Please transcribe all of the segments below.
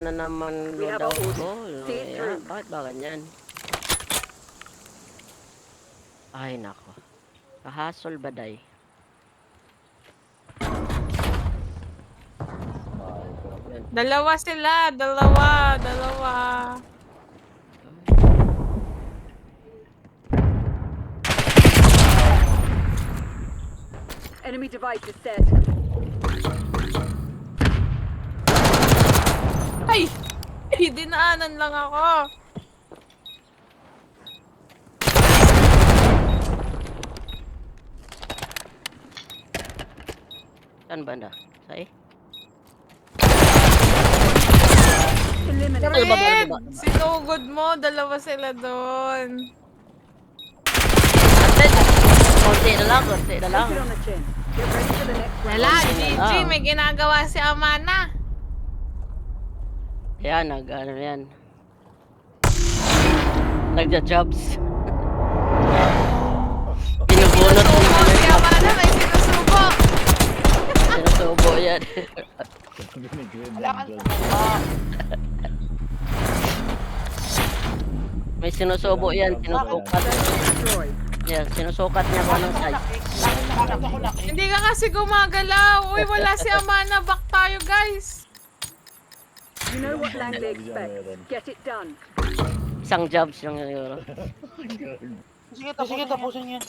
na naman We have daw our orders. ko. See it through. Bakit ba ganyan? Ay, nako. Kahasol ba, day? Yan. Dalawa sila, dalawa. Enemy device is set. Ay! Dinaanan lang ako. Saan banda? Say? Eliminate. Red! Sinugod mo, dalawa sila doon. Konti na lang, konti na lang. Take it on the chin. Get ready for the next round. Wala, GG, may ginagawa si Amana. Yan, ano yan. Nagja-jobs. Pinubunot mo Sinusubo si na. Amana, may sinusubo. Sinusubo yan. May sinusubo yan, sinusukat. Destroyed. Yan, sinusukat niya kung anong size. Hindi ka kasi gumagalaw. Uy, wala si Amana. Back tayo, guys. You know what Langley expects. Get it done. Isang jobs lang yun. Sige, tapusin yan.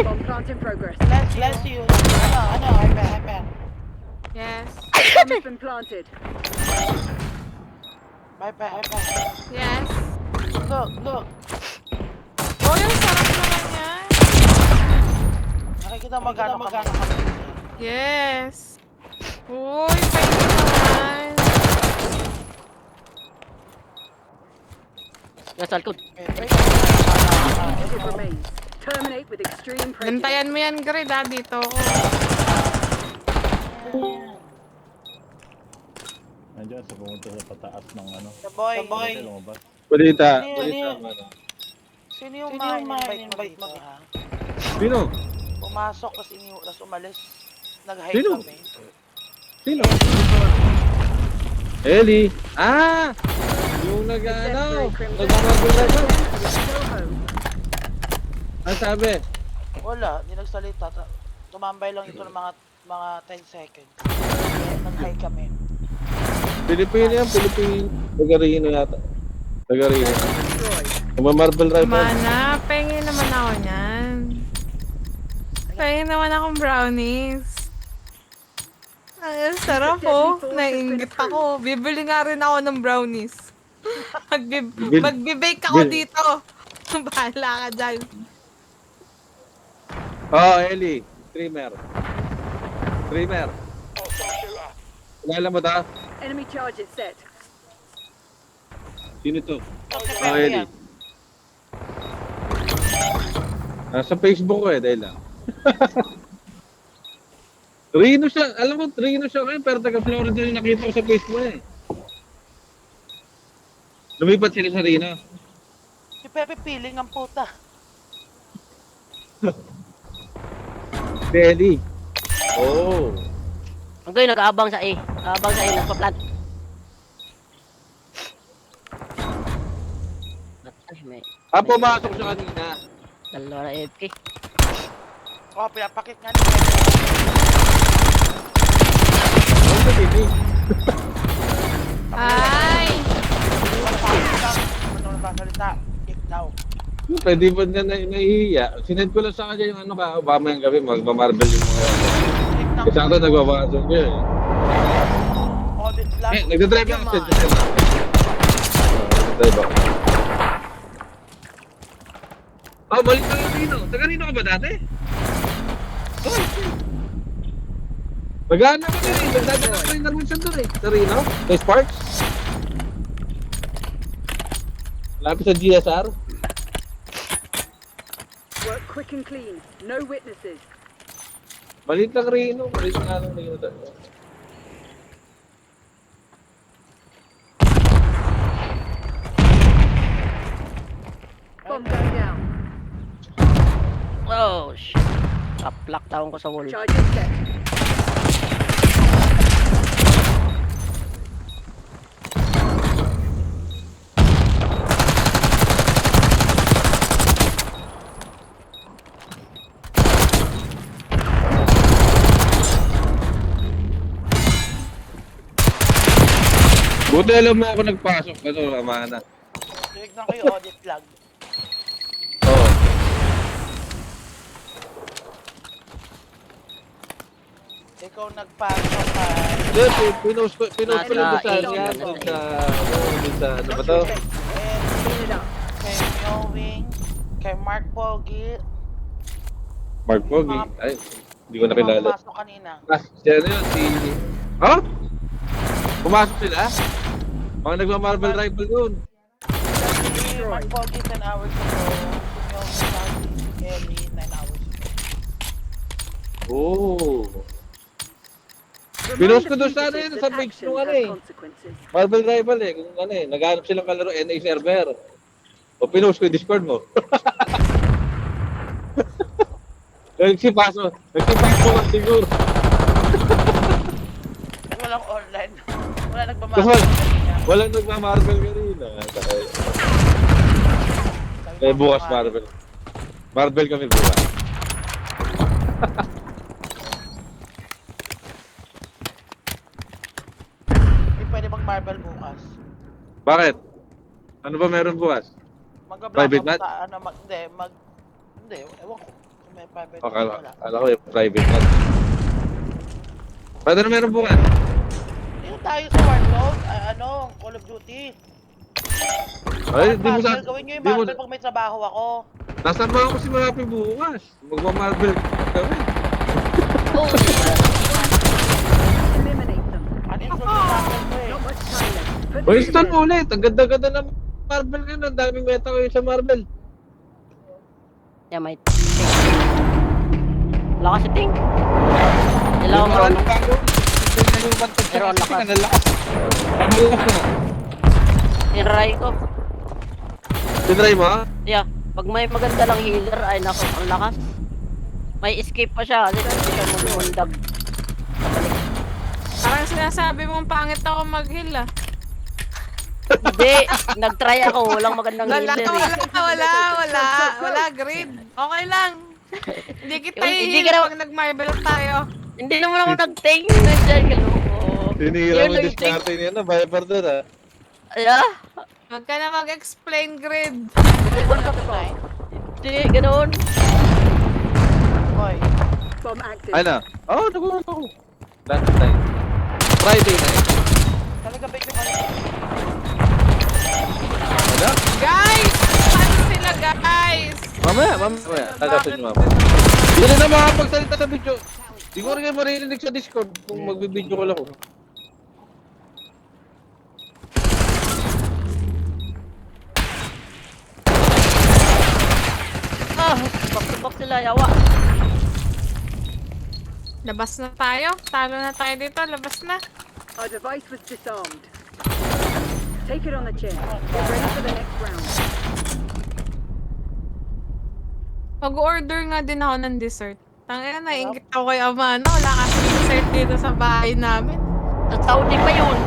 Bomb plant in progress. Bless you. Hyper. Yes. Bomb has been planted. Hyper. Yes. Look. Oh, yung sarap naman yan. Nakikita magano kami. Yes. Uy, pwede naman. Nasa likod. It remains. Terminate with extreme pressure. Bantayan mo yan, Grid, ha? Dito ako. Nandiyan sa pumunta sa pataas ng ano. The boy. Lumabas. Balita. Sino yung ma-invite mo ha? Sino? Pumasok tapos umalis. Nag-hide Sino? kami. Sino? Ellie. Ah! Yung nag-ano. Nag-magulagan. Go home. Ang sabi? Wala, hindi nagsalita. Tumambay lang ito ng mga 10 seconds. Nag-hide kami. Pilipino yan, Pilipino. Taga-Rino yata. Taga-Rino. Destroyed. Marble rifle. Mana, pengin naman ako niyan. Pengin naman akong brownies. Ay, sarap po. Nainggit ako. Bibili nga rin ako ng brownies. Magbe-bake ako dito. Bahala ka dyan. Oh, Ellie. Streamer. Kilala mo ta? Enemy charges set. Sino to? Oh, Ellie. Nasa Facebook ko dahil lang. Rino siya. Alam mo, Rino siya ngayon, pero taga Florida yung nakita ko sa Facebook eh. Lumipat sila sa Rino. Si Pepe piling ang puta. Si Ellie. Oh. Ang gayon, nag-aabang sa A. Nag-aabang sa A, nagpa-plant. Ay, may Pumasok siya kanina. dalawa na AFK. Oh, pinapakit nga ni Pepe. Ano sa TV? Ay! Ano nagsasalita? Kick daw. Pwede ba na nahihiya? Sinend ko lang sa kanya yung ano ba, mamayang gabi, magmamarble yung mga... Kick daw. Kasi ako nagbabasok niya eh. Audit lang. Nagdadrive lang kasi. Nagdadrive ako. Oh, balik na yung Rino. Taga Rino ka ba dati? Oh, magana ka rin. Nagdadala ko rin na rin siya doon eh. Sa Rino? Sa Sparks? Lapit sa GSR? Work quick and clean. No witnesses. Malit lang Rino. Malit nga lang Rino talaga. Bomb going down. Oh, shit. Kaplak bitawan ko sa wall. Charges set. Buti alam mo ako nagpasok. Ano, amana. Tignan ko yung audit log. Oo. Ikaw nagpasok ka. Hindi, pinost ko lang Nasa doon sa, A, doon nasa sa, ano ba to? Clean it up. Kay Mewing, kay Mark Pogi, Mark Pogi. Ay, hindi ko nakilala. pumasok kanina. Ah, si ano yun, si... Ha? Pumasok sila? Mga nagma-Marvel Rifle yun. Si Mark Pogi 10 hours ago, si Mewing, Ellie 9 hours ago. Oh. Remind Pinost the ko doon sa ano fugitives yun, that sa page action nung ano has eh. consequences. Marvel Rival eh, kung ano eh, naghanap silang kalaro NA server. O pinost ko yung Discord mo. Nagsipaso ka siguro. Kasi walang online. Wala Kasi nagmamahal. walang nagma-Marvel kanina. Eh, bukas Marvel. Marvel kami bukas. Hindi pwede mag-Marvel bukas. Bakit? Ano ba meron bukas? Mag-block Private up net? sa ano, hindi, ewan ko. Kung may private net, Akala wala. ko yung private net. Paano na meron bukas? Dito tayo sa Warzone, Call of Duty. Ay, di mo sa... Marvel, gawin nyo yung di mo- Marvel pag may trabaho ako. Nasama ako si Marapi bukas. Magma-Marvel kami. Oh, Eliminate them. Uninstall yung Marvel ko eh. Not much time left. Put O, them install to mo ulit. Ang ganda-ganda ng Marvel ngayon. Ang daming meta ko sa Marvel. yeah, may ting. Wala kasi ting. Hindi lang ako marunong. Pero ang lakas. Ang lakas na. Tinry ko. Tinry mo? Yeah, pag may maganda lang healer, ay nako, ang lakas. May escape pa siya kasi hindi siya mumundag. Parang sinasabi mong pangit ako mag-heal ah. Hindi, nag-try ako, walang magandang healer eh. Wala, grid. Okay lang. Hindi kita Hindi i-heal ka na- pag nag-marble tayo. Hindi naman ako nag-ting. Nandiyan ka loko. Tinira Yun mo lang yung yung ting. diskarte niya na. Viper doon ah. Yeah? Huwag ka na mag-explain grid. Hindi, ganoon. Hoy, bomb active. Ay na. Oo, nagulat ako. Last time. Friday na eh. talaga ba yung ano? Ano? Guys! Ano sila guys? Mamaya. Tagasin nyo mamaya. Hindi na makapagsalita sa video. Hindi ko rin kayo maririnig sa Discord kung magbibideo ko lang ako. Ah, back-to-back sila, yawa. Labas na tayo. Talo na tayo dito. Labas na. Our device was disarmed. Take it on the chin. Get ready for the next round. Mag-order nga din ako ng dessert. Tangina, nainggit ako kay Amano. Wala kasi dessert dito sa bahay namin. Sa Saudi pa yun.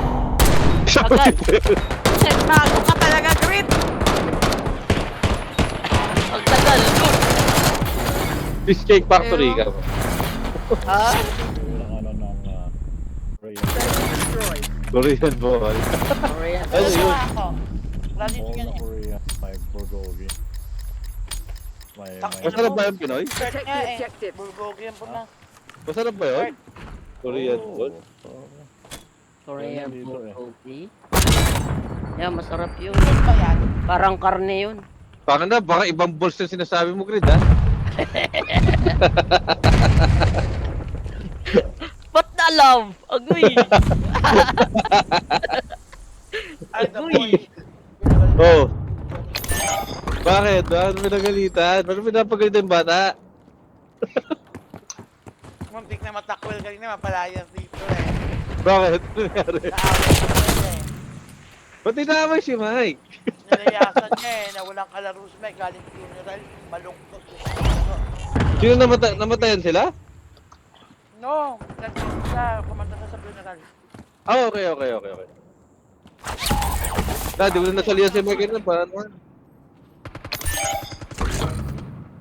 Agad. Bago ka talaga, Grit. Ang tagal. Cheesecake Factory ka mo. Ha? Ng ano ng Korean. Destroyed. Korean boy. Korean. Ano Ano yun? ako? Wala dito All yan na eh. Korean. May bulgogi. Masarap ba yung Pinoy? Shirt Protect nga the eh. objective. Bulgogi yan po na. Masarap ba yun? Korean boy. Korean dito eh. bulgogi. Yeah, masarap yun. Ano ba yan? Parang karne yun. Baka na, baka ibang balls yung sinasabi mo, Grid, ha? Ba't na love? Agoy. Ay, the Uy. boy. Oo. Bakit? Bakit mo pinagalitan? Bakit pinapagalitan yung bata? Muntik na matakwil kanina, mapalayas dito eh. Bakit? Ano nangyari? Naaway ko na eh. Ba't tinamay si Mike? Nilayasan niya eh, na walang kalaro si Mike, galing funeral, malungkot eh. Sino namatayan sila? No, siya, kumanta siya sa funeral. Ah, okay. Di ko na nasalihan si Mike na pa.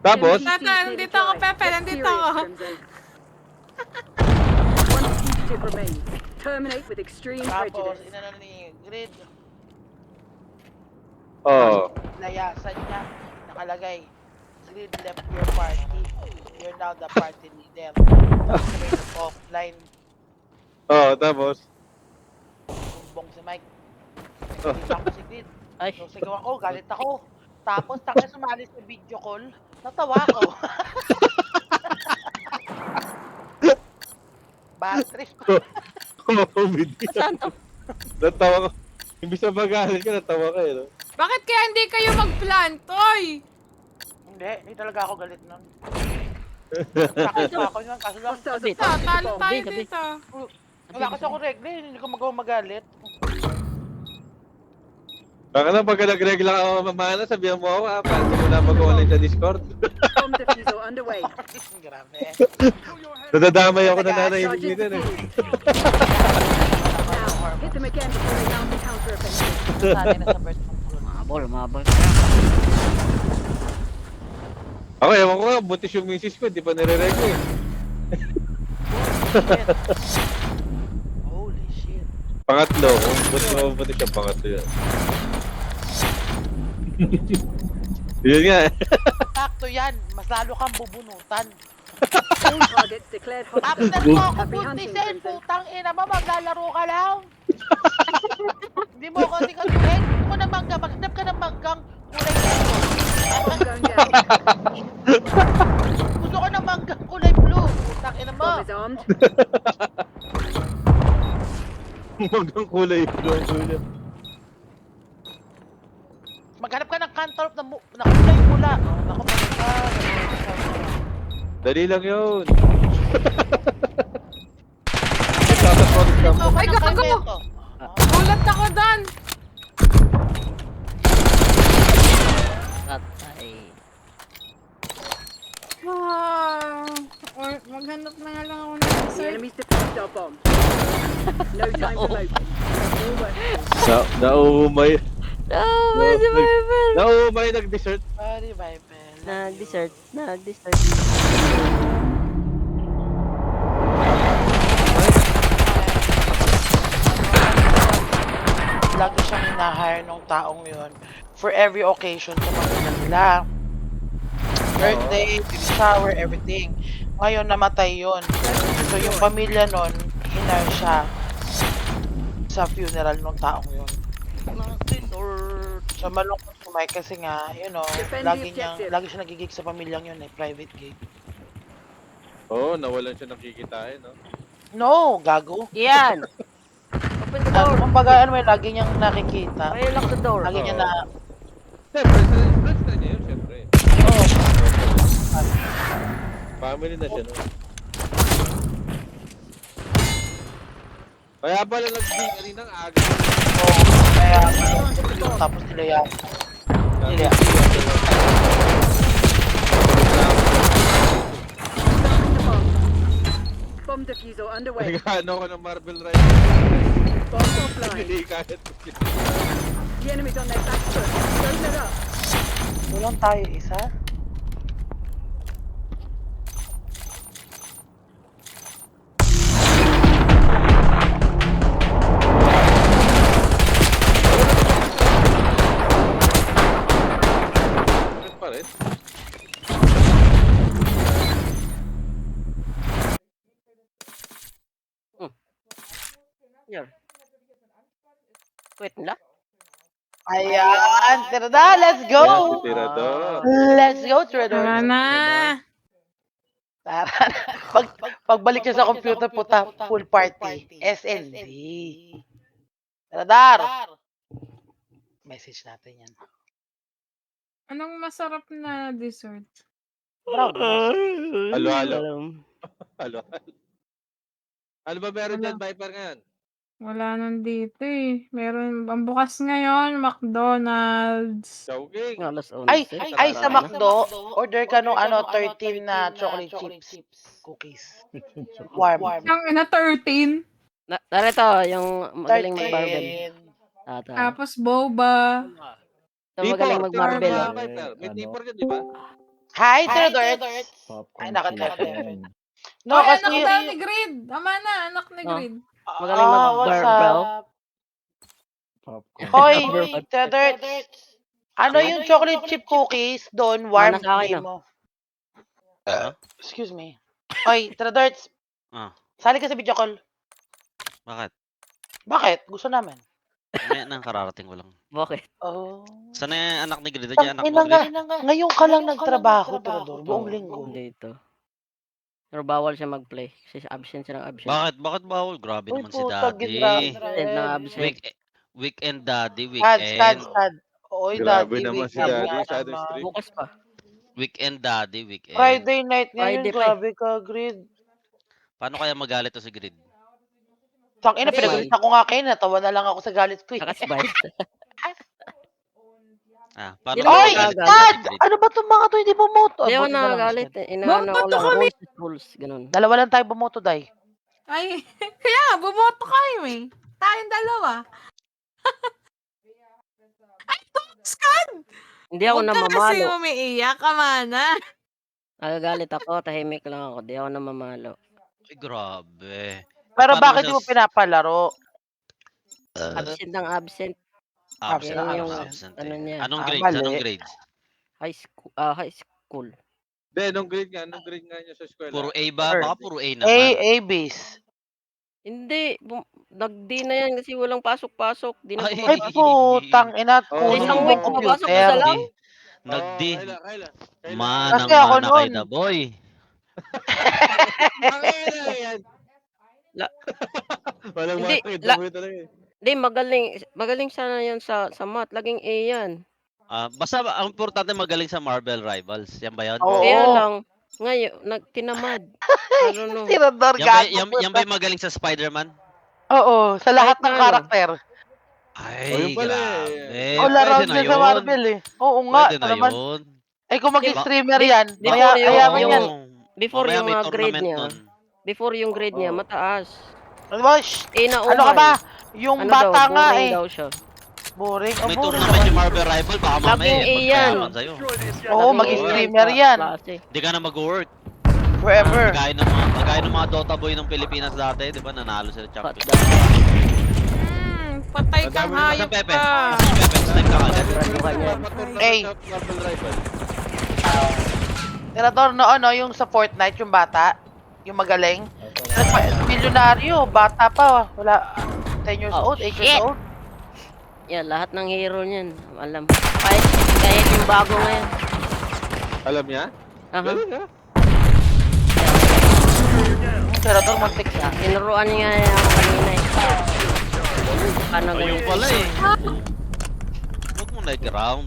Tapos, Tata, nandito ako, Pepe, nandito ako. One fugitive remains. Terminate with extreme Tapos, prejudice. inano ni Grid, oh. layasan niya, nakalagay, Grid left your party. You're now the party leader. Straight offline, Tapos. sumbong si Mike. Nakikita ko si Grid. Ay, So, sigaw ako, galit ako. Tapos, taka sumali sa video call, natawa ako. Bad trip. Video. saan to? Natawa ko. Imbis na magalit ka, natawa ka no? Bakit kaya hindi kayo mag-plan, Toy? Hindi talaga ako galit nun. Sakit pa ako yun, kaso lang, Hostiles Sabi, have planted Talo the bomb. tayo Gabi. dito. wala kasi ako regle, hindi ko magalit. Baka na pagka nag-regla ka mamana, sabihan mo ako paano mo na mag-online sa Discord? Bomb defusal underway. Grabe. Nadadamay ako na nanay Charges hindi din eh. Now, hit them again before they mount the counter-offensive. Sanay na sa birth control. Mabol. Ako, ewan ko nga, buntis yung misis ko, di pa nire-regla eh. Holy shit. Pangatlo, kung buntis yung pangatlo yan. Yun nga eh. Sakto yan, mas lalo kang bubunutan. All targets declared After hostile. mo ako Happy hunting, buntisin, Crimson. putang ina mo, maglalaro ka lang. Hindi mo ako tingin ko na mangga, maghanap ka ng manggang kulay blue. Bomb going down. Gusto ko ng manggang kulay blue. Putang ina mo. Bomb is armed. Magandang kulay yung kulay. Maghanap ka ng cantor na kulay pula. Naku, Dali lang yun. Nagsasapronis ka mo. Ay, gago! Gulat ako doon! Patay. Maghanap na nga lang ako ng The dessert. enemy's defused our bomb. No time for moping. All working. Naumay. No, medyo Bible. Naumay nag-dessert. Sorry, Bible. Nag-dessert. Lagi siyang hina-hire nung taong yun for every occasion sa pamilya nila. Birthday, baby shower, everything. Ngayon, namatay yun. So, yung pamilya nun, hinar siya sa funeral nung taong yun. So, malungkot si Mike kasi nga, you know, Defend the lagi siya nagigig sa pamilyang yun eh, private gig. Oo, nawalan siya ng kikitain, no? No, gago. Yan. Open the door. Kumbaga, ano may lagi niyang nakikita. Ay, lock the door. Lagi niya na, Siyempre, friends na niya yun, siyempre. oh, Family na siya, no? Kaya pala nag-beat kaninang aga. oh, kaya, tapos nila yan. Nila. The bomb. Bomb defusal underway. Nag-ano ko ng Marvel Ride. Bomb offline. Hindi kahit. The enemy's on their back foot. Don't let up. Kulang tayo isa. Bakit pa rin? Yan. Wait nila. Ayan, Tirada, let's go! Yan, si Tirador. Let's go, Tirada. Tara na! Tara na. Pagbalik siya sa computer, puta, full party. SND. Tiradar! Message natin yan. Anong masarap na dessert? Halo-halo. Alam. Halo. Ano ba meron dyan, Viper ngayon? Wala nandito eh. Meron, ang bukas ngayon, McDonald's. Chowking. Alas 11. Ay, sa tara na. McDo, order ka nung 13 na chocolate chips cookies. Warm. Ang ina 13. Narito, yung magaling mag-barbell. 13. Tapos boba. Ito magaling mag-barbell. Tito. oh. Viper. May tipper ka, di ba? Hi, Theodore. Popcorn Ay, nakatap. chicken. No, Ay, kasi anak daw ni Grid. Tama na, anak ni Oh. Grid. Magaling mag-barbell. Popcorn. Hoy, Barbell. Theodore. Ano yung chocolate chip cookies doon? Warm Mana sa akin, din mo. Excuse me. Hoy, Theodore. Ah. Sali ka sa video call. Bakit? Bakit? Gusto namin. May nang kararating ko lang. Bakit? Oh. Sana yung anak ni Grida niya, anak Ina mo nga. Grida. Ngayon ka lang nagtrabaho, Theodore. Buong linggo. Dito. Pero bawal siya mag-play. Kasi absent siya ng absent. Bakit? Bakit bawal? Grabe Uy, naman si puta, daddy. Absent ng absent. Weekend daddy, Sad. weekend. Oy, Grabe daddy, naman si weekend daddy. nga Masyadong naman. strict. Bukas pa. Weekend daddy, weekend. Friday night ngayon, Friday pa eh. grabe ka, Grid. Paano kaya magalit to si Grid? Tangina, Kasi- pinagalitan ko nga kayo, natawa na lang ako sa galit ko eh. Saka spice. Paano Hindi kaya naman magalit to nagagalit. si Grid? Ano ba itong mga to? Hindi bumoto. Hindi ako Buti na lang, nakagalit. Sir. Inaano ko Boto lang. kami. Rules is rules. Ganun. Dalawa lang tayo bumoto, Day. Ay, kaya nga, bumoto kayo eh. Tayong dalawa. Ay, Toscan! Hindi ako Huwag ka kasi namamalo. umiiyak, Amana. Nagagalit ako. Tahimik lang ako. Hindi ako namamalo. Ay, grabe. Pero Paano bakit siya di mo pinapalaro? Absent ng absent. Absent, Yun yung absent ano eh. niya. Anong Ah, grades? mali. Anong grades? High school. High school. Hindi, nung grade nga niya sa eskwela. Puro A ba? Sir. Baka puro A A, naman. A-base. Hindi. Nag-D na yan kasi walang pasok-pasok. Di na Ay. Ay, putang ina, Oh, puno isang mo week, pumapasok computer. isa lang. Nag-D. Kailan? Manang Kasi ako mana kay nun. na boy. Yan. La- Walang Hindi, makakita la- mo talaga eh. Hindi, magaling sana yan sa math. Laging A yan. Basta ang importante magaling sa Marvel Rivals. Yan ba yun? Oo. Kaya lang, ngayon, tinamad. I don't know. Tirador Yan gago. ba yung magaling sa Spider-Man? Oo, sa lahat Kahit ng na ano. karakter. Ay, Ayun pala eh. grabe. O, laro Pwede na niya sa yun. Marvel eh. Oo nga, Pwede na naman. yun. Ay, kung mag-streamer Di- yan, di- maya, di- ayaman yung- yan. Before Mamaya yung may mga grade tournament niya, nun. before yung grade niya, Oo. mataas. Ano ba? Shh! A na Ano ka umay. ba? Yung Ano bata daw, nga boring eh. daw siya. Boring. Oh, May boring tournament naman. yung Marvel Rival. Baka mamaya Laging A yan. magpayaman sa'yo. Oo, Laging mag-streamer A yan. klase. Hindi ka na mag-work. Forever. Kagaya ng mga Dota boy ng Pilipinas dati, di ba? Nanalo sila But champion. Patay kang Madami hayop Sa Pepe. ka. Sa Pepe, snipe ka kagad. Graduhan yan. Ay. Marvel Rival. Tirador no, yung sa Fortnite, yung bata, yung magaling. Milyonaryo, bata pa. Wala, 10 years Oh, old, 8 shit. years old. Yan, lahat ng hero niyan. Alam. Kahit yung bago ngayon. Alam niya? Aha. Galing ha? Tirador, mag-text siya. Tinuruan niya ako kanina eh. Paano Ayun ganyan? pala eh. Huwag mo na-ground.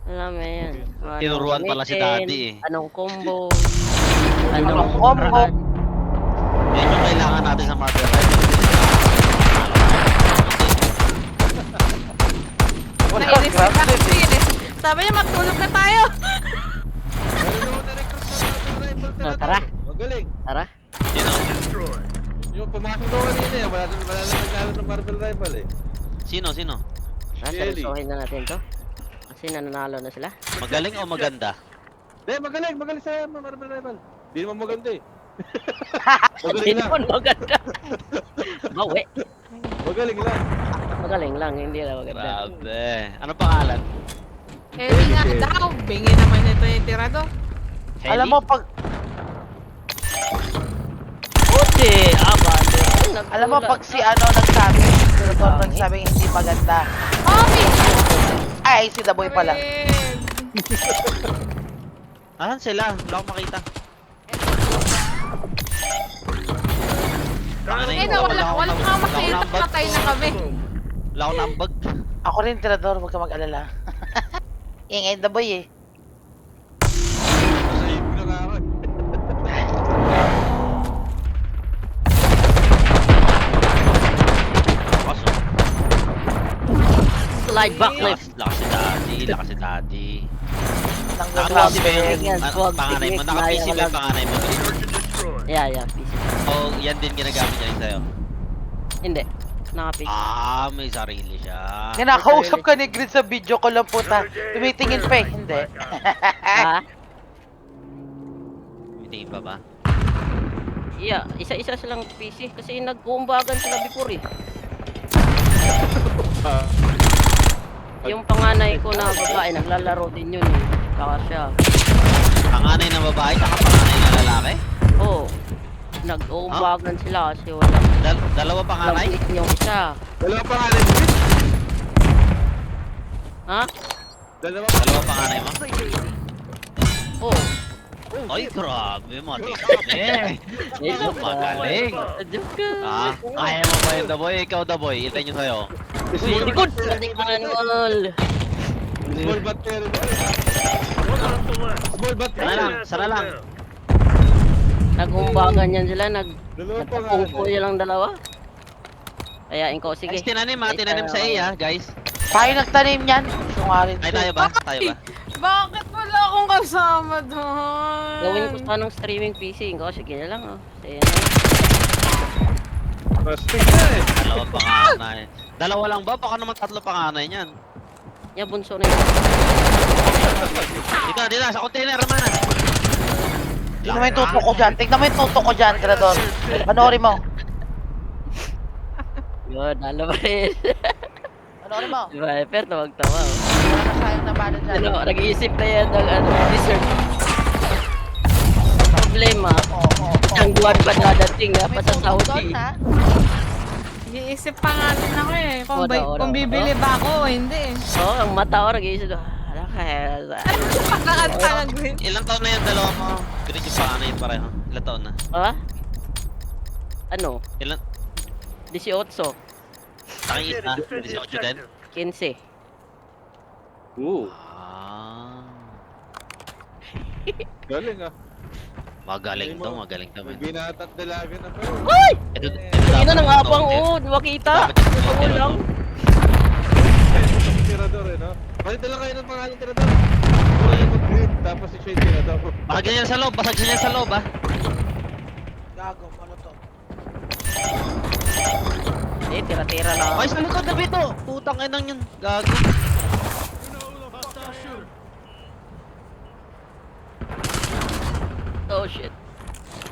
Alam mo yan. Anong Tinuruan pala si gamitin, daddy eh. Anong combo. Anong combo. Yan yung kailangan natin sa Marvel Rival. Wala, Nainis si grabe. Kaksin. Sabi niya, matulog na tayo. Oh, tara. Magaling. Tara. Sino? Yung pumasok daw kanina eh. Wala lang naglaro ng Marvel Rival eh. Sino? Ellie. Seryosohin na natin to. Kasi nananalo na sila. Magaling o maganda? Magaling sa Marvel Rival. Di naman maganda eh. Hindi Magaling lang. naman maganda. Bawi. Magaling lang. Magaling lang, hindi lang maganda. Grabe. Ano pangalan? Eli nga daw. Bingi naman ito yung tirado. Helly? Alam mo, pag, Puti! Bale. alam mo, pag si ano nagsabi, Tirador nagsabi hindi maganda. Okay. Ay, si The Boy pala. Asan sila? Wala akong makita. Eh, wala ka makita. Patay na kami. Wala akong nambag. Ako rin, Tirador, huwag ka mag-alala. Ingay The Boy eh. Save na nga ako eh. Slide back left. Lakas si daddy, lakas si daddy. Nang Swag Naka-PC ba yung tingin, swag panganay mo? tingin, Naka-PC ba kaya yung panganay mo? Yeah, PC. O yan din ginagamit niya yung sa'yo? Hindi. Naka-PC. May sarili siya. Kinakausap ka ni Grid sa video ko lang puta. Tumitingin pa eh. Hindi. Ha? May tingin pa ba? Yeah, isa-isa silang PC kasi nag-uumbagan sila before eh. Yung panganay ko na babae, naglalaro din yun eh. Saka siya. Panganay na babae, saka panganay na lalaki? Oo. Nag-uumbagan sila kasi wala. Dalawa panganay? Lang yung isa. Dalawa panganay mo? Ha? Dalawa panganay mo? Oo. Ay, grabe, matindi. Magaling. Joke ka. Kaya mo ba yun, The Boy? Ikaw, The Boy, ilay nyo sa'yo. Uy, likod! Hindi manual. Small bat pero. Small bat Sana lang. Nag-uumbagan yan sila, Dalawa nagpupungpo panganay. lang dalawa. Ayain ko, sige. Guys, tinanim sa A, guys. Tayo nagtanim yan. Sungarin. Ay, tayo ba? Tayo ba? Bakit wala akong kasama doon? Gawin ko sanang streaming PC ko, sige na lang oh. Sige na. Rustic na eh. Dalawa panganay. Dalawa lang ba? Baka naman tatlo panganay niyan. Yeah, bunso na yun. Dito, sa container, man. Tignan mo yung tutok ko dyan. Tignan mo yung tutok ko dyan, Tirador. Panoorin mo. Yun, dalo pa rin. Panoorin mo. Diba, pero tawag-tawa oh. Wala na sayang na bala dyan. Ano, nag-iisip na yan ng dessert. Problema, isang buwan pa dadating ha, pa sa Saudi. Iisip pa nga din ako eh. Wala. Kung bibili ba ako o hindi. Oo, ang mata ko nag-iisip. Wala kaya. Pakakanta ng green. Ilang taon na yung dalawa mo? Ganun yung panganay pareho. Ilang taon na? Ha? Ano? Ilang? 18, Nakikita na? 18 din? 15. Galing ah. Magaling to, magaling to. May binatat dalaga na pa. Ay! Ito Ina ng abang oh, di makita. Ito lang. Tirador eh no? Palit lang kayo ng pangalan Tirador. Wala yung mag-grade, tapos si Shane Tirador. Baka ganyan sa loob, basag siya sa loob Gago, ano to? Eh, tira-tira lang. Ay, sa likod na bito! Putang inang yun, gago. Oh shit.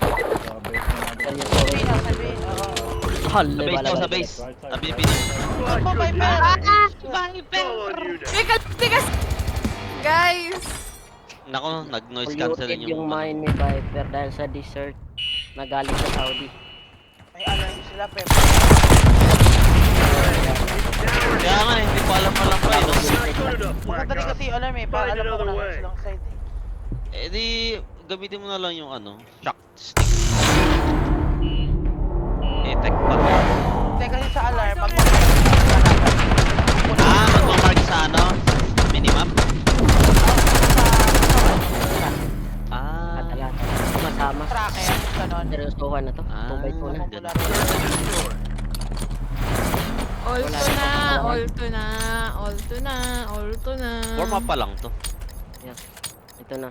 Sabihin na, sabihin. Halle, Sa base wala daw, sa ba? base. Sabi yung pino. Ano ba, Tigas! Guys! Nako, nag-noise cancelling Polluted yung mind ni Viper dahil sa dessert na galing sa Saudi. May alam sila, pero. Kaya nga, hindi ko alam pa eh. No? Maganda rin kasi alam eh, para alam mo kung nasa silang side eh. Eh di, gamitin mo na lang yung shock stick. Tech pa. Hindi kasi sa alarm, Magmamark sa minimap? Talaga. Masama. tracker, ganon. Seryosohan na to. Ah. Tubay ko na. Ganun. Ulto na. Warm up pa lang to. Ito na.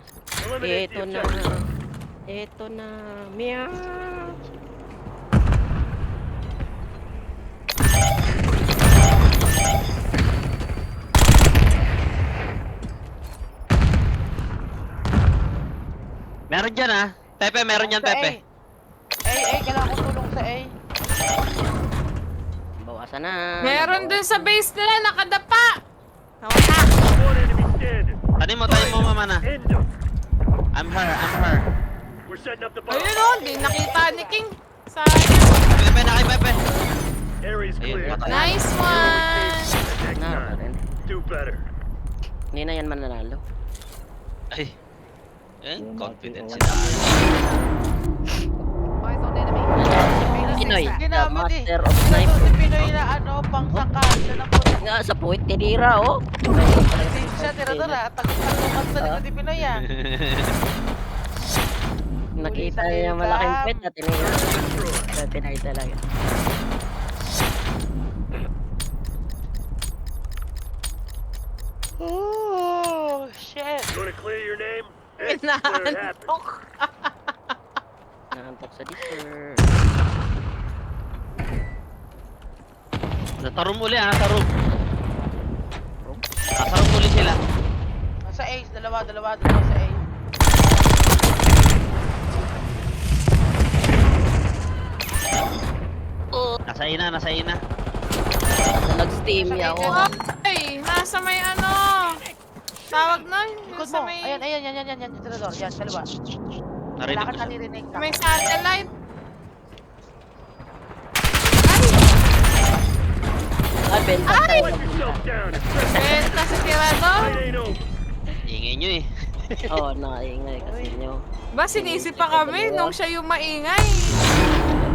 Ito na. Meow. Meron dyan Pepe, meron dyan Pepe. Kailangan ko tulong sa A. Bawasan na. Meron dun sa base nila, nakadapa! Nawala. Tanim mo mama na. I'm her. Ayun o, di nakita ni King. Pepe na kay Pepe. Ayun, patay. Nice one! Na rin. Hindi na yan mananalo. Ay. Confidence si Dad. Pinoy, the Ginamit eh. master of sniper. Si Pinoy na pang sakal. Siya na po. Nga, sa puwit tinira oh. Siya, Tirador Tagutan sa likod ni Pinoy ah. Nakita niya malaking pet na tinira. Pinay talaga. Oh, shit. Inaantok. Naantok sa Discord. Natarum uli ah, natarum. Natarum uli sila. Nasa ace, dalawa sa ace. Nasa ina. Nag-steam niya ako. Ay, nasa may ano. Tawag nun. Likod Nasa mo. may, Ayan, yan. Tirador, yan, kaliwa. Narinig Wala ko ka siya. naririnig ka. may satellite. Ay, benta Ay! tayo. Benta sa tirador. Ingay nyo eh. Oo, nakaingay kasi nyo. Ba, sinisip pa kami nung siya yung maingay.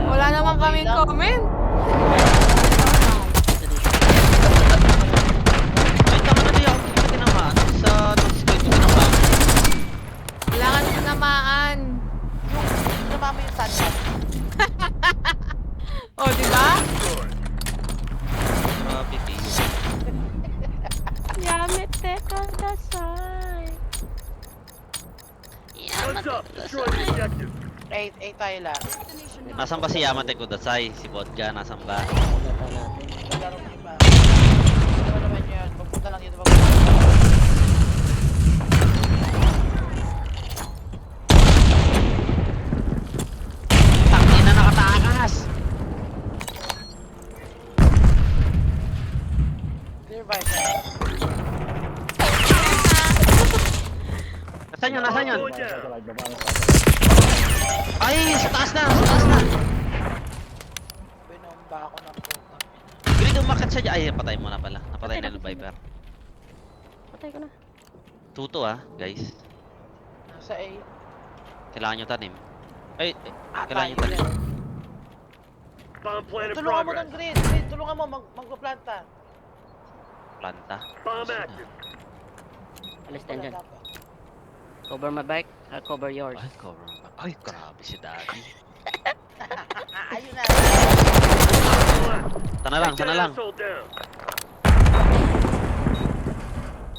Wala naman kaming comment. Ay, tama na di ako tinamaan. Sa Discord ko tinamaan. Kailangan tinamaan. Namama yung sunset. O, di ba? Grabe, Tio. Yamit teka dasay. Yamit teka dasay. 8 tayo lang. Nasaan ba si Yamate Kudasai? Si Vodka, nasaan ba? Nata natin. Laro mo iba. Ano naman yun? Pagpunta lang dito. Tangin na nakatakas! Clear Viper. Nasaan yun? Nasaan yun? Satellite, baba ng satellite. Ay! Sa taas na! Sa taas na! Binomba ako ng puta. Grid, umakit siya dyan. Ay, napatay mo na pala. Napatay na ng Viper. Patay ko na. Tuto ah, guys. Nasa A. Kailangan nyo tanim. Ay, kailangan nyo Tayo tanim. yan. Tulungan mo ng grid. Grid, tulungan mo. Magpaplanta. Planta. Alis tayo dyan. Cover my bike, I'll cover yours. Ay, cover mo ba? Ay, grabe si Daddy. Ayun na. Sana lang.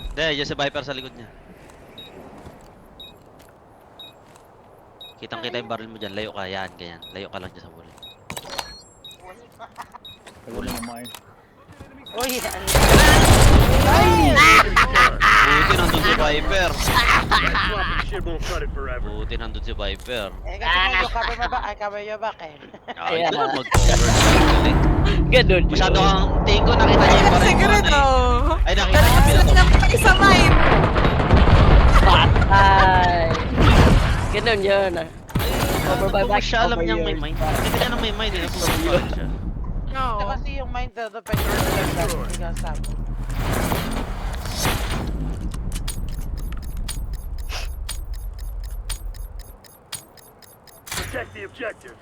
Hindi, dyan si Viper sa likod niya. Kitang-kita yung barrel mo dyan. Layo ka, yan, ganyan. Layo ka lang dyan sa bullet. Tagal na mine. Uy, Buti nandun si Viper. Buti nandun si Viper. eh, kasi medyo cover mo ba? Ay, cover your back eh. Ay, Ayan. ito na mag-cover na galing. Ganun yun. Masyado kang tingin ko nakita niya yung barrel mo. Secret, ano eh. oh. Ay, nakita niya Sila pinatok. naman isa mine. Patay! Ganun yun ah. Cover my Kung back, siya alam cover niyang may yours. mind. Nakita niya na may mind. Eh, nag-cover siya. No. Kasi yung mind na pwede mo nalagdag. Hindi ka sabi. Protect the objectives.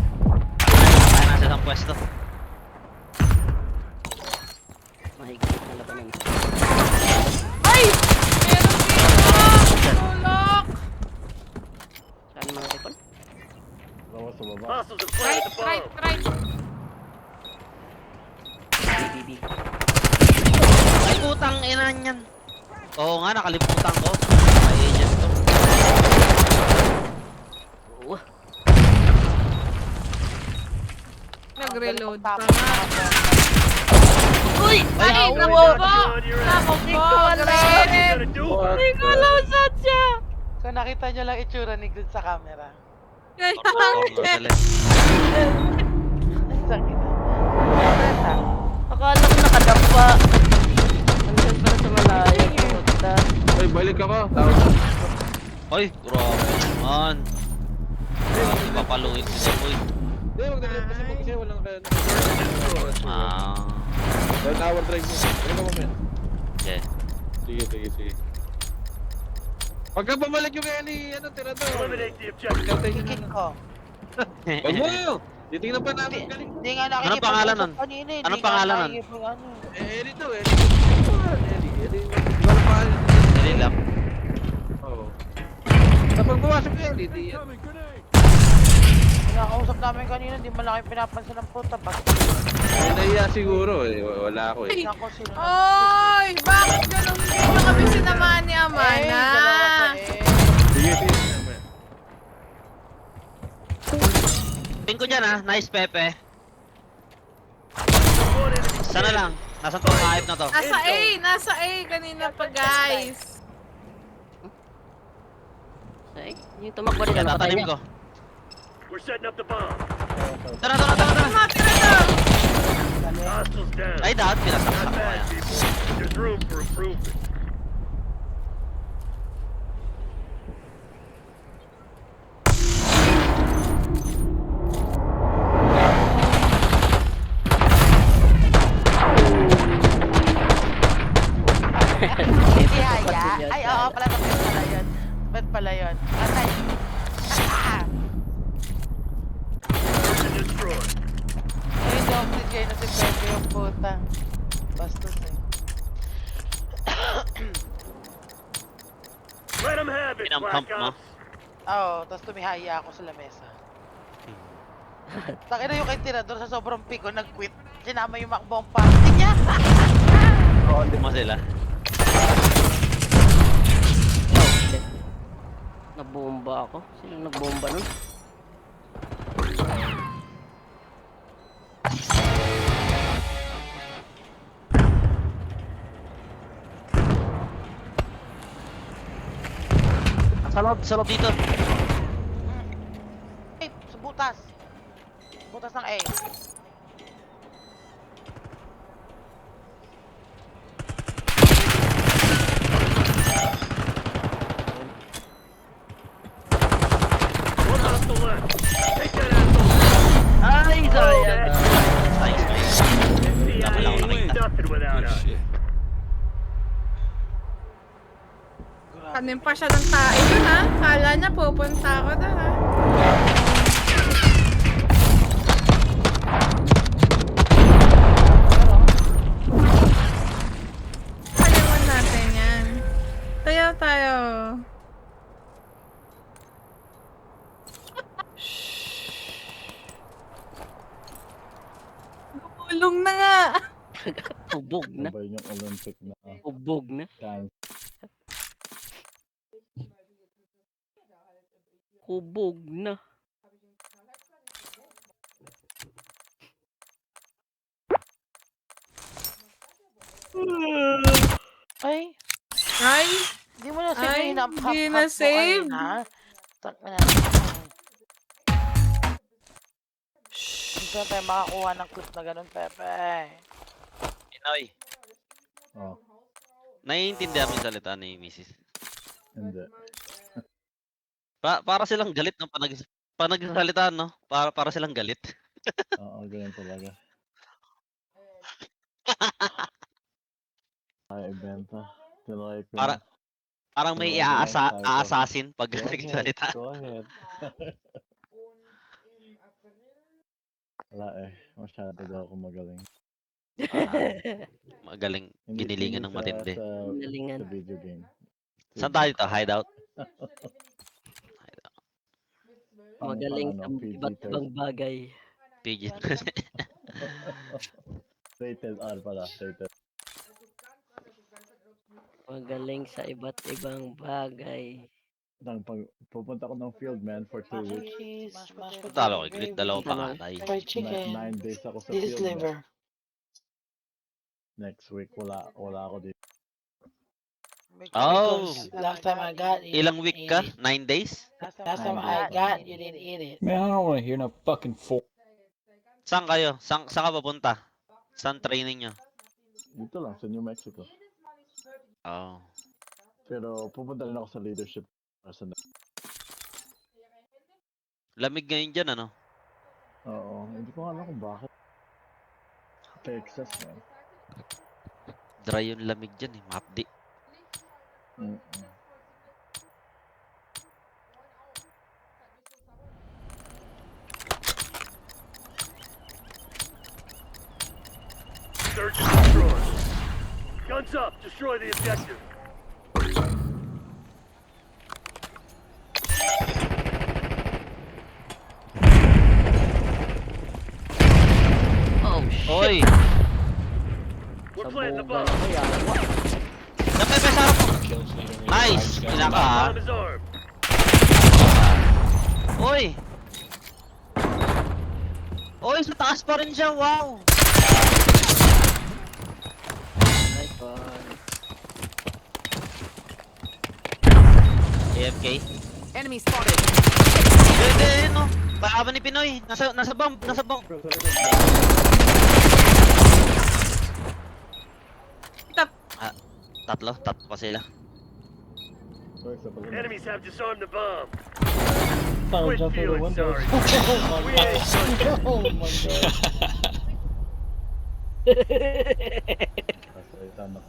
Ay, nasa isang pwesto. Mahigpit na labanan. Ay! Meron dito! Tulok! Saan mga ripon? Dalawa sa baba. Hostiles have planted the Right. bomb. BBB. Ay, putang ina niyan. Oo nga, nakalimutan ko. May agent to. Oo. Nag-reload pa Tapos, nga. Uy! Ay, Ay, naku naku! po! Naku Hindi po! ko alam. Greg! Gotta do What? Hindi ko alam saan siya! So nakita nyo lang itsura ni Grid sa camera. Kaya Oo, galing. Sakit. Akala ko nakadapa. Andun pala sa malayo. Puta. Ay, balik ako. Tawag na. Ay, grabe naman. Grabe, papaluin si Sapoy. Hindi, magdalap kasi mo kasi walang kaya. Ah, Well, tower drive mo. Balik ako, men. yeah. Sige. Pagka bumalik yung kaya ni, Tirador. Eliminate the objective. Kantay niyo Kikik na. ko. Wag mo! Titingnan pa namin galing. Hindi nga nakikita. Anong pangalan nun? Kanina, hindi Anong nga pangalan nun? nakikita yung ano. Eli to, Eli. Di ba lang pangalan? Dali lang. Pag pumasok yan, hindi yan. Kinakausap namin kanina, di malaki pinapansin ng puta. Basta Nahiya siguro eh. Wala ako eh. ako sila. Oy! Bakit ganun? Hindi nyo kami sinamahan ni Amana. Dalawa pa eh. Sige, sige. Mamaya. Tingin ko dyan nice Pepe. Sana lang, nasa top 5 na to. Nasa A kanina pa guys. Ay, yung tumakbo rin Yan, na patay tatanim niya. ko. We're setting up the bomb. Tara, tara, tara, tara. Matira daw! Hostiles down. Ay, dapat pinasaksak Not ko bad, yan. people. There's room for improvement. Hindi haya. Ay, oo pala, bet pala yun. Bet pala yun. Atay. Search and destroy. Ay, hindi ako DJ na si Pepe yung puta. Bastos eh. Let them have it, Pinampump Black mo. Ops. Oo, tapos tumihaya ako sa lamesa. Takina yung kay Tirador sa sobrang pico, nag-quit. Sinama yung makbong party niya. Hindi mo sila. Nabomba ako. Sino nagbomba nun? Sa loob dito. Ay, sa butas. Butas ng A. One hostile left. Take that asshole. Ay, sayang. That's Nice, nice. FBI Wala ko ain't nakita. nothing without us. Kanin pa siya ng tae dun ha. Kala niya pupunta ako dun ha. Kaliwan natin yan. Tayo. Gumulong na nga. Hubog na. Sabay yung Olympic na Hubog na. chance. Hubog na. Ay, Ay, di mo na Ay, sabihin ang di pop-up na mo save. kanina. Takina. Hindi na tayo makakuha ng clip na ganun, Pepe. Pinoy. Oh, Naiintindihan mo yung salita ni Mrs. hindi. Para silang galit no panagsalita no? Para silang galit. Oo, ganyan talaga. Ay, ibenta. Tinry ko Para na. parang may aasasin pag Go ahead, nagsalita. go ahead. Wala eh. Masyado daw ako magaling. Magaling Hindi ginilingan ng sa- matindi. Ginalingan. Sa video game. Saan tayo to? Hideout? Magaling sa Ano, PG iba't ibang bagay. Pigeon. Rated R pala. Rated. Magaling sa iba't ibang bagay. Pag pupunta ko ng field, man, for 2 weeks. Cheese, mashed potato, Talo ko, gravy, dalawang panganay. fried chicken. 9 days ako sa This is field. man. liver. Next week, wala ako dito. Oh. Last time I got it. Ilang week ka? 9 days? Last time I got, you didn't eat it. Man, I don't want to hear no fucking full. Saan kayo? Saan ka papunta? Saan training nyo? Dito lang, sa New Mexico. Oh. Pero pupunta rin ako sa leadership. Sa Lamig ngayon dyan, ano? Oo, hindi ko alam kung bakit. Texas, man. Dry yung lamig dyan eh, mapdi. Mm-mm. Search and destroy. Guns up. Destroy the objective. We're planting the Sabugan bomb. ako yan. Dapat may sarap mo. Kills leader. Nice! Kailan ka ha? Bomb is armed. Uy! Uy, sa taas pa rin siya, wow! Nice one. AFK. Enemy spotted. Pwede, no? Paaba ni Pinoy. Nasa bomb, nasa bomb. Tatlo pa sila. Enemies have disarmed the bomb. Sorry, Quit jump through the feeling window. sorry. Oh We my ain't done god. yet. Oh my god.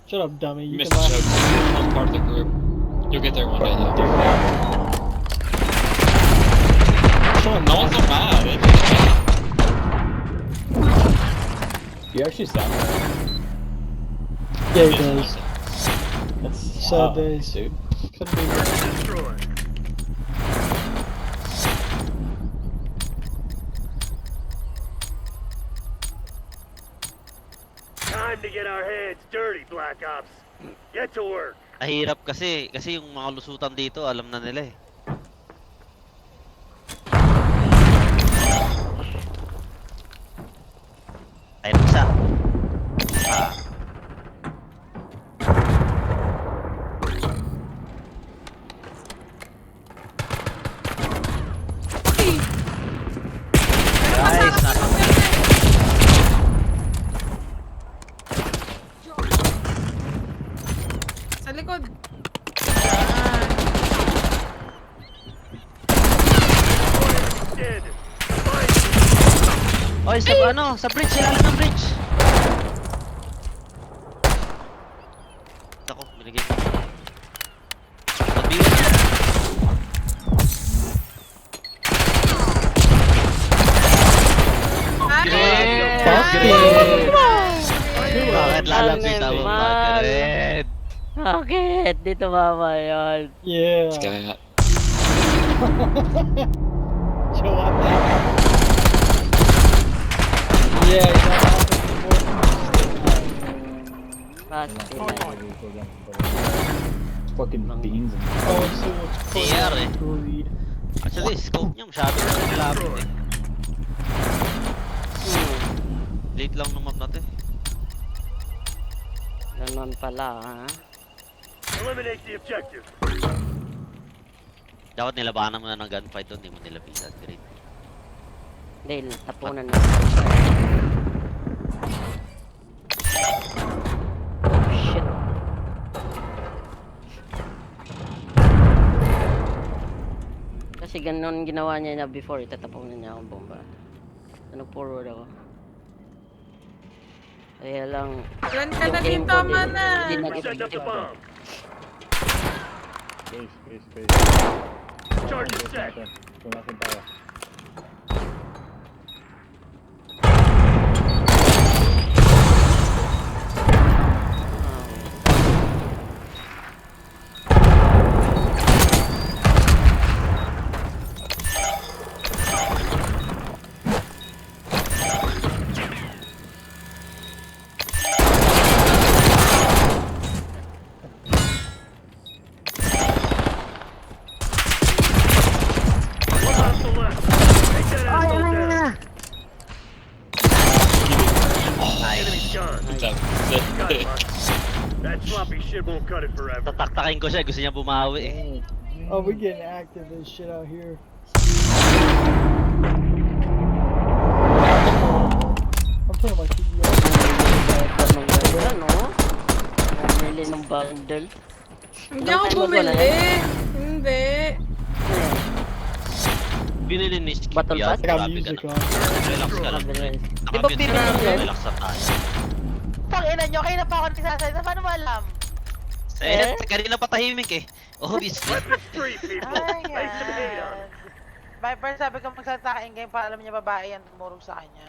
Shut up, dummy. You Missed can the laugh. joke. Not part of the group. You'll get there one day though. Shut up, No one's so mad. You actually sound Yeah, he does. That's sad days. Dude. Couldn't be worse. Destroy. Time to get our hands dirty, Black Ops. Get to work. Mahirap kasi yung mga lusutan dito, alam na nila eh. Ayun isa. Ah. Nice, nasa. Sa likod. Dead. Oy, sa bridge, ilalim ng bridge. Ako, binigyan ko. Nagbiwan niya. Bakit lalapitan mo pa ka rin? Bakit? Dito mama yun. Yeah. This guy. Show up. Yeah, you know Bakit? Fucking beans. Oh, so much TR eh. greed. Actually, scope niya masyado na nilapit eh. Late lang ng map natin. Ganon pala, ha? Eliminate the objective. Dapat nilabanan mo na ng gunfight doon, hindi mo nilapitan. Great. Dahil tapunan na. Shit. Kasi ganon ginawa niya na before, itatapunan niya akong bomba. Forward ako. Kaya lang, Plan ka na yung aim dito, ko din, mana. hindi We nag-effect set up the ako. bomb. Space. Charge is set. Tumasin tayo. One hostile left. Take that asshole down. Enemy's gone. Good job. Got it, Mark. That sloppy shit won't cut it forever. Tataktakin ko siya, gusto niya bumawi eh. Oh, we're getting active as shit out here. I'm putting my TV on. Ang ganda, no? Bumili ng bundle. Hindi ako bumili. Hindi. Binili ni Skip Battle yan. Pass? I got Grabe ka music na. on. Relax ka lang. Di ba Nakabit pinili ka lang, mo yan? relax na tayo. Tangina nyo, kayo na pa ako nagsasalita. Paano mo alam? Eh, kanina pa tahimik eh. Obviously. Weapons free, people. Ay, Lay some hate on it. Viper, sabi ko magsalita ka in-game para alam niya babae yan. Tumurog sa kanya.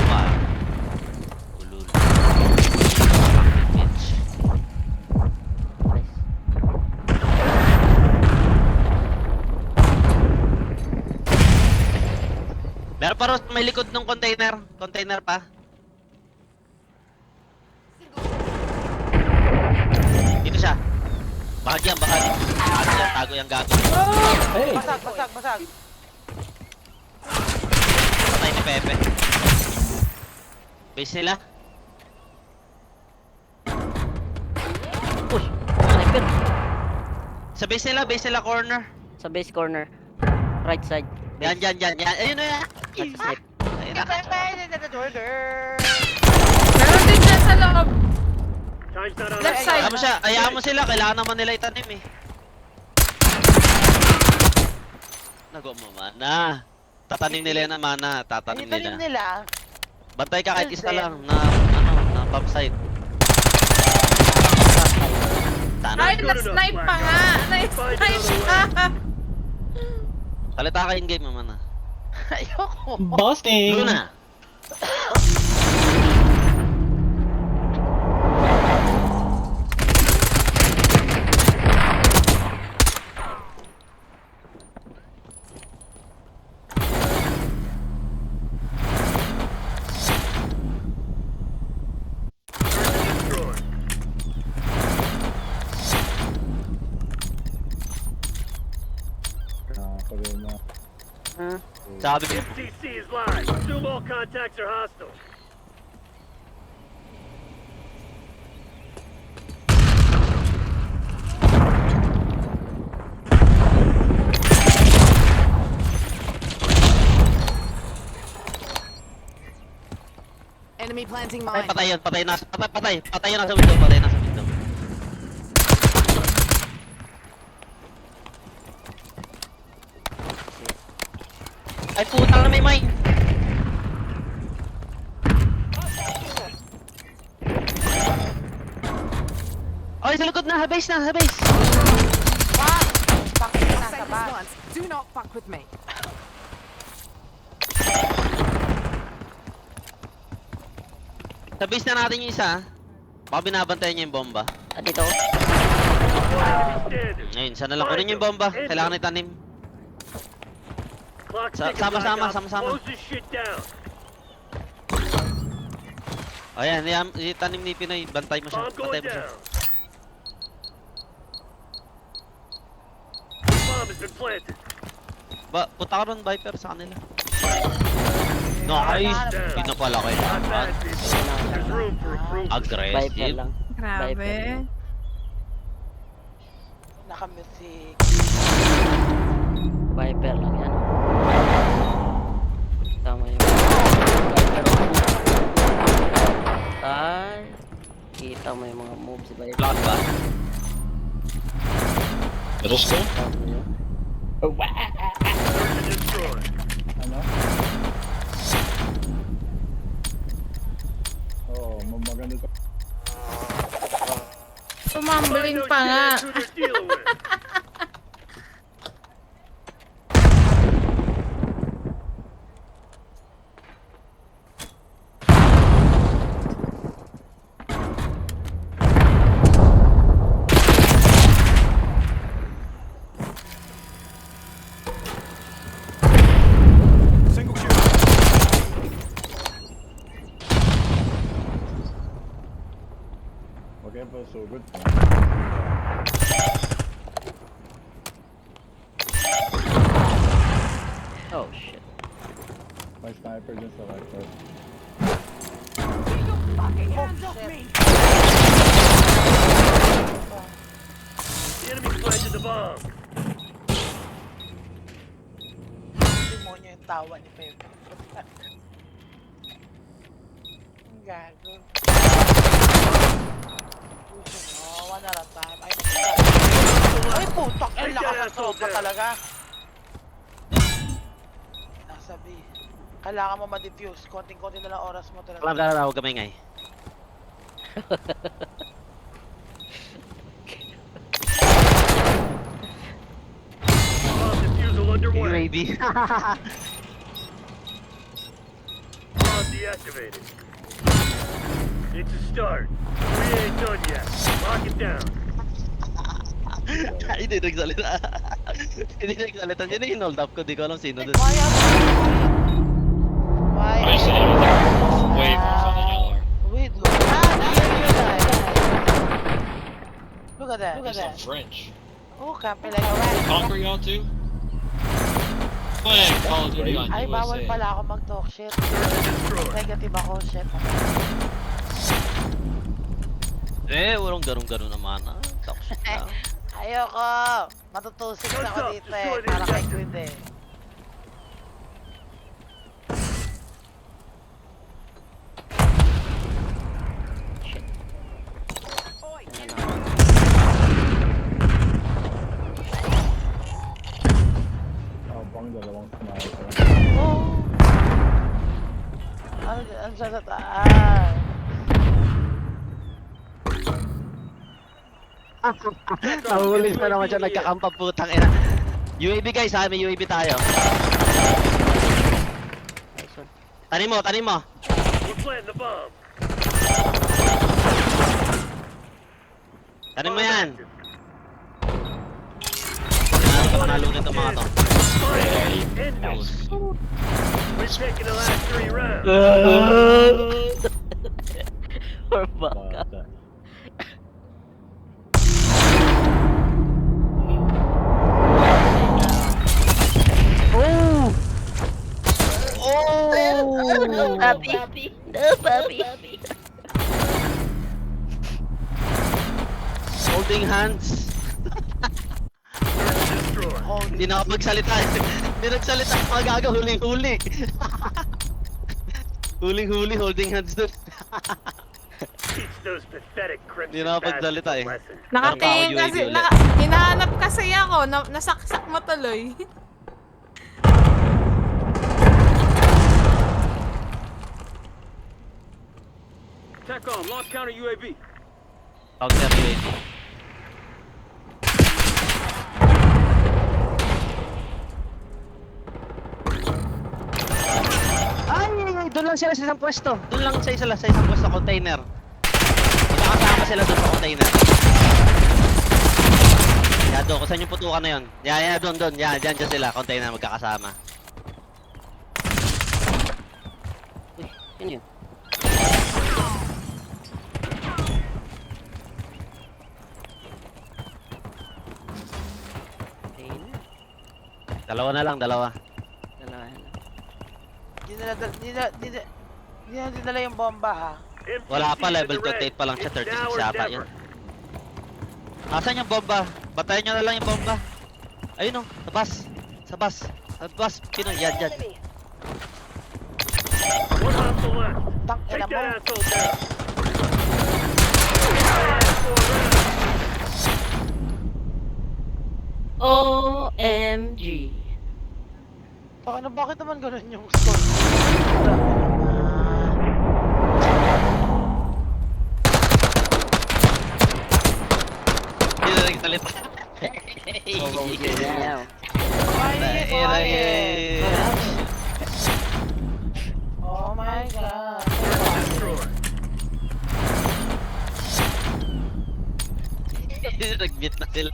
Wow. Ulul. Bitch. Meron Paros, may likod ng container. Container pa. Dito siya. Bahag yan, bahag. Tago yan, tago yan, gago. Hey! Basag, basag, basag. Patay ni Pepe. Base nila. Uy! Sniper! Sa base nila corner. Sa base corner. Right side. Yan. Ayun na yan. Snipe. Ayun na. Meron din dyan sa loob. Time's not on Left our side. Hayaan mo siya, hayaan mo sila. Kailangan naman nila itanim eh. Nago mo mana. Tatanim nila yan ang mana. Tatanim Itanim nila. nila. Bantay ka kahit isa lang na bomb site. Ay, Sana. na-snipe pa nga. Na-snipe pa. Kalita ka in-game mo mana. Ayoko. Busting! Luna. destroyed. Pagawin na. Sabi ko. STC is live. Assume all contacts are hostile. Enemy planting Ay, mine. patay yun. Patay yun nasa window. Patay nasa window. Ay, putang na may mine. Ay, sa likod na. Habase na. Habase. Bakit na nasa Say this bas? once. Do not fuck with me. Sa base na natin yung isa. Baka binabantayan niya yung bomba. Ah, dito. Standard. Ngayon, sana lang kunin yung bomba. Kailangan itanim. Clock's Sa- ticking, sama-sama, Black Ops. sama-sama. Close this shit down. Ayan, itanim ni Pinoy. Bantay mo siya. Bomb Bantay going mo siya. down. Bomb has been planted. Punta ka ron, Viper, sa kanila. Nice! Pino pala kayo. Not bad, people. There's room for improvement. Viper Aggressive. lang. Grabe. Nakamusik. Viper lang yan. Tama yung Viper. Ay. Kita mo yung mga moves si Viper. Lakas ba? Middle school? Tama yun. Search and destroy. Ano? Oo, maganda to. Tumambling Find pa those nga. shitheads who they're dealing with. Okay po, so good. Oh shit. May sniper dyan sa right side. The enemy planted the bomb. Demonyo yung tawa ni Pepe. Ang gago. Puso mo, one at a time. Ay, nagkita. Ay, putok! Ang lakas ng sopa talaga. Nasabi. Kailangan mo ma-defuse. Konting-konti na lang oras mo talaga. Alam ka na, huwag ka maingay. Bomb defusal underway. UAV. Bomb deactivated. It's a start. We ain't done yet. Lock it down. Hindi nagsalita. Hindi nagsalita. Sino yung hold up ko? Di ko alam sino doon. Quiet! Quiet! at that. That's not French. Oh, camping like a rat. Conquer y'all too? Playing Call of Duty on Ay, bawal USA. pala ako mag-talk shit. Negative ako, shit. Walang ganun-ganun naman. Talk shit lang. Ayoko! Matutusik na ako dito eh. Para kay Quid eh. Abang dalawang sniper. Oh! Ano siya sa taas? Nahuhulis pa naman siya nagkakampang putang ina. UAV guys ha, may UAV tayo. Tanim mo, tanim mo. We're planting the bomb. Tanim mo yan. Kailangan ka manalo nito mga to. End it. We're taking the last 3 rounds. Or baka. Bata. Oh! Oh! Papi. No, papi. Holding hands. Destroy. Hindi nakapagsalita. Hindi nagsalita. Magaga, huling-huli. Huling-huli, holding hands dun. Teach those pathetic crimson Hindi nakapagsalita bastards a eh. lesson. Nakatingin Meron pa ako kasi, UAV ulit. hinahanap kasi ako, nasaksak mo tuloy. TACOM, launch counter UAV. Counter UAV. Ay, doon lang sila sa isang pwesto. Doon lang sa isang pwesto, container. Nakasama sila doon sa container. Yan doon, kung saan yung putukan na yun. Yan, doon. Yan, dyan sila, container, magkakasama. Uy, yun yun. Ayun. Dalawa na lang, dalawa. Dalawa na. Hindi na dinala yung bomba ha. Wala pa, MTC level to the red. 28 pa lang siya, It's 36 now or yata never. yun. Asan yung bomba? Batayan nyo na lang yung bomba. Ayun o, sa bus. Sa bus. Sa bus, Pinoy, yan. One hostile left. Tang ina Take mo. that asshole down. OMG. Ano, bakit naman ganun yung score? Hindi na nagsalita. Oh my god. Destroy. Nag-beat na sila.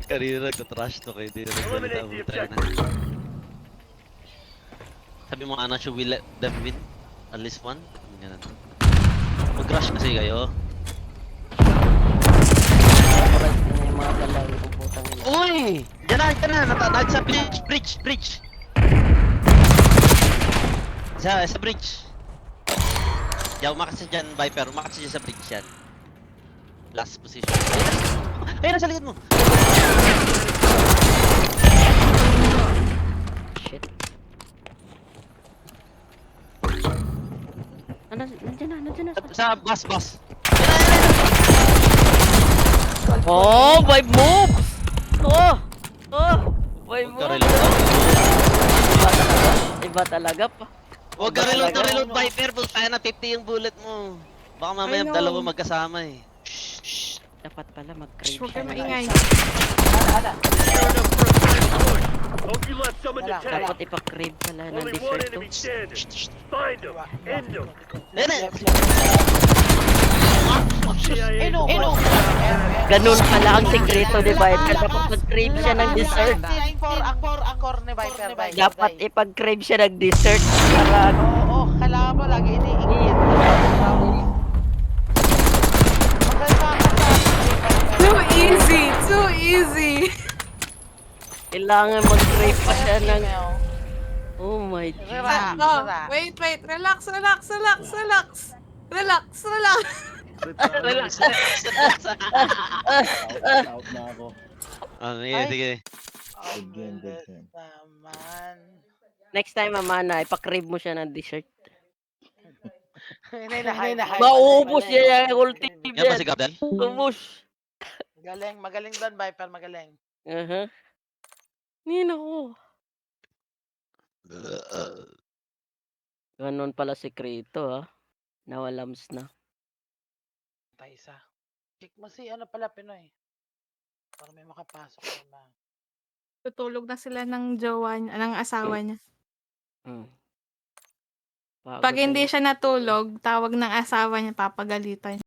Kanina nagka-trash talk eh, hindi na nagsalita. Eliminate the Buta na. Sabi mo, Ana, should we let them win? At least one? Ganun. Mag-rush kasi kayo. Mabalik na yung mga dalawa yung putang ina. Uy! Diyan na! Natataag sa bridge! Sa bridge. Diyan, umakas dyan, Viper. Umakas dyan sa bridge yan. Last position. Ayun, nasa likod mo! Shit. Nandiyan na. Sa bus. Oh, vibe move! Oh! Vibe move! Iba talaga pa. Huwag ka reload, Viper. Tayo na 50 yung bullet mo. Baka mamaya I know. dalawa magkasama eh. Dapat pala mag-crave Huwag siya. kayo maingay. Hope you left someone to Wala. take. Dapat ipa-crave pala ng Only one dessert enemy to. standing. Find him. End him. CIA. Ganun pala ang sekreto ni Viper. Dapat mag-crave siya ng dessert. Angkor ni Viper. Dapat ipag-crave siya ng dessert para Oo, kailangan mo lagi iniingit. Maganda ka sa Easy! Too easy! Kailangan mag-crave pa siya ng... Email. Oh my God. Relax, Oh, relax. wait. Relax. Relax. Out na ako. Sige, Ay. sige. Good game, good Bilis game. naman. Next time, Amana, ipakrave mo siya ng dessert. Hinahay na. Mauubos niya yung ultimate. Yan ba si Gabdal? Ubos. Magaling doon, Viper, magaling. Nino ko. Ganon pala sekreto, ha? Nawalams na. Tayo isa. Check mo si ano pala, Pinoy. Para may makapasok naman. Tutulog na sila ng jowa niya, ng asawa niya. Pagod Pag na hindi yun. siya natulog, tawag ng asawa niya, papagalitan.